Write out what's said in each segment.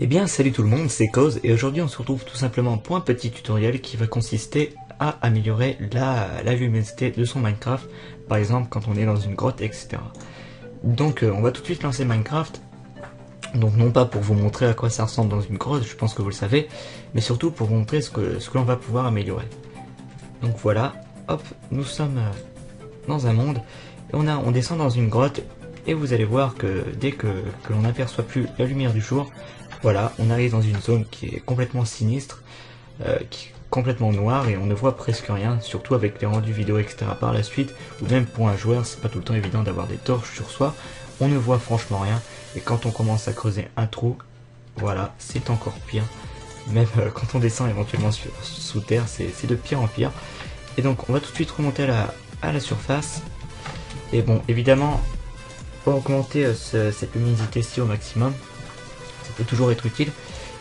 Eh bien salut tout le monde, c'est Cause et aujourd'hui on se retrouve tout simplement pour un petit tutoriel qui va consister à améliorer la luminosité de son Minecraft, par exemple quand on est dans une grotte, etc. Donc on va tout de suite lancer Minecraft, donc non pas pour vous montrer à quoi ça ressemble dans une grotte, je pense que vous le savez, mais surtout pour vous montrer ce que l'on va pouvoir améliorer. Donc voilà, hop, nous sommes dans un monde, et on descend dans une grotte, et vous allez voir que dès que l'on n'aperçoit plus la lumière du jour, voilà, on arrive dans une zone qui est complètement sinistre, qui est complètement noire et on ne voit presque rien, surtout avec les rendus vidéo, etc. par la suite, ou même pour un joueur, c'est pas tout le temps évident d'avoir des torches sur soi, on ne voit franchement rien, et quand on commence à creuser un trou, voilà, c'est encore pire, même quand on descend éventuellement sous terre, c'est de pire en pire, et donc on va tout de suite remonter à la surface, et bon, évidemment, pour augmenter cette luminosité-ci au maximum, ça peut toujours être utile,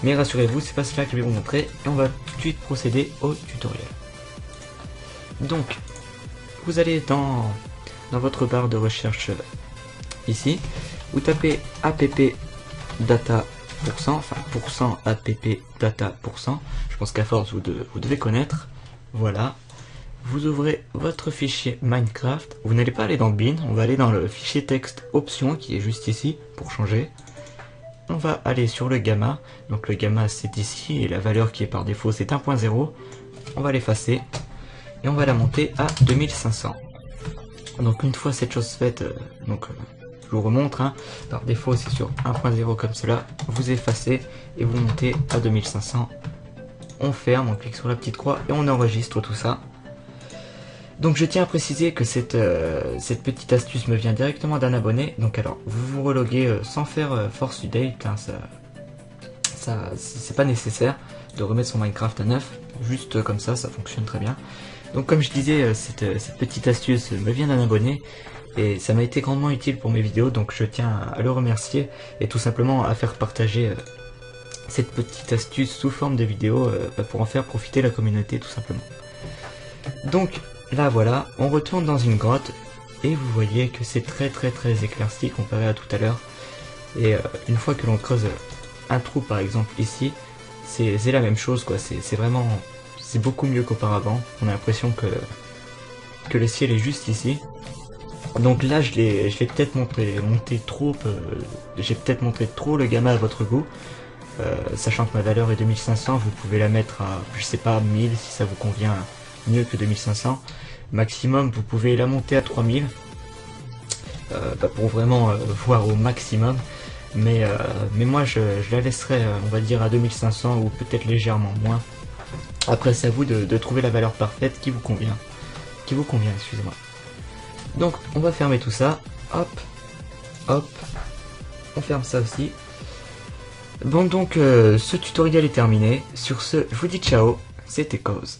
mais rassurez-vous, c'est pas cela que je vais vous montrer, et on va tout de suite procéder au tutoriel. Donc, vous allez dans votre barre de recherche ici, vous tapez app data %, enfin app data %, je pense qu'à force vous devez connaître, voilà. Vous ouvrez votre fichier Minecraft, vous n'allez pas aller dans bin, on va aller dans le fichier texte option qui est juste ici pour changer. On va aller sur le gamma, donc le gamma c'est ici et la valeur qui est par défaut c'est 1.0. On va l'effacer et on va la monter à 2500. Donc une fois cette chose faite, je vous remontre, hein, par défaut c'est sur 1.0 comme cela, vous effacez et vous montez à 2500. On ferme, on clique sur la petite croix et on enregistre tout ça. Donc je tiens à préciser que cette petite astuce me vient directement d'un abonné. Donc alors, vous vous reloguez sans faire force update, hein, c'est pas nécessaire de remettre son Minecraft à neuf, juste comme ça fonctionne très bien. Donc comme je disais, cette petite astuce me vient d'un abonné, et ça m'a été grandement utile pour mes vidéos, donc je tiens à le remercier, et tout simplement à faire partager cette petite astuce sous forme de vidéo, pour en faire profiter la communauté tout simplement. Donc là voilà, on retourne dans une grotte et vous voyez que c'est très éclairci comparé à tout à l'heure. Et une fois que l'on creuse un trou par exemple ici, c'est la même chose quoi, c'est beaucoup mieux qu'auparavant. On a l'impression que le ciel est juste ici. Donc là je l'ai peut-être monté trop, j'ai peut-être montré trop le gamma à votre goût. Sachant que ma valeur est 2500, vous pouvez la mettre à, je sais pas, 1000 si ça vous convient mieux que 2500. Maximum, vous pouvez la monter à 3000 pour vraiment voir au maximum. Mais moi, je la laisserai, on va dire, à 2500 ou peut-être légèrement moins. Après, c'est à vous de trouver la valeur parfaite qui vous convient. Excusez-moi. Donc, on va fermer tout ça. Hop, hop. On ferme ça aussi. Bon, donc, ce tutoriel est terminé. Sur ce, je vous dis ciao. C'était Cause.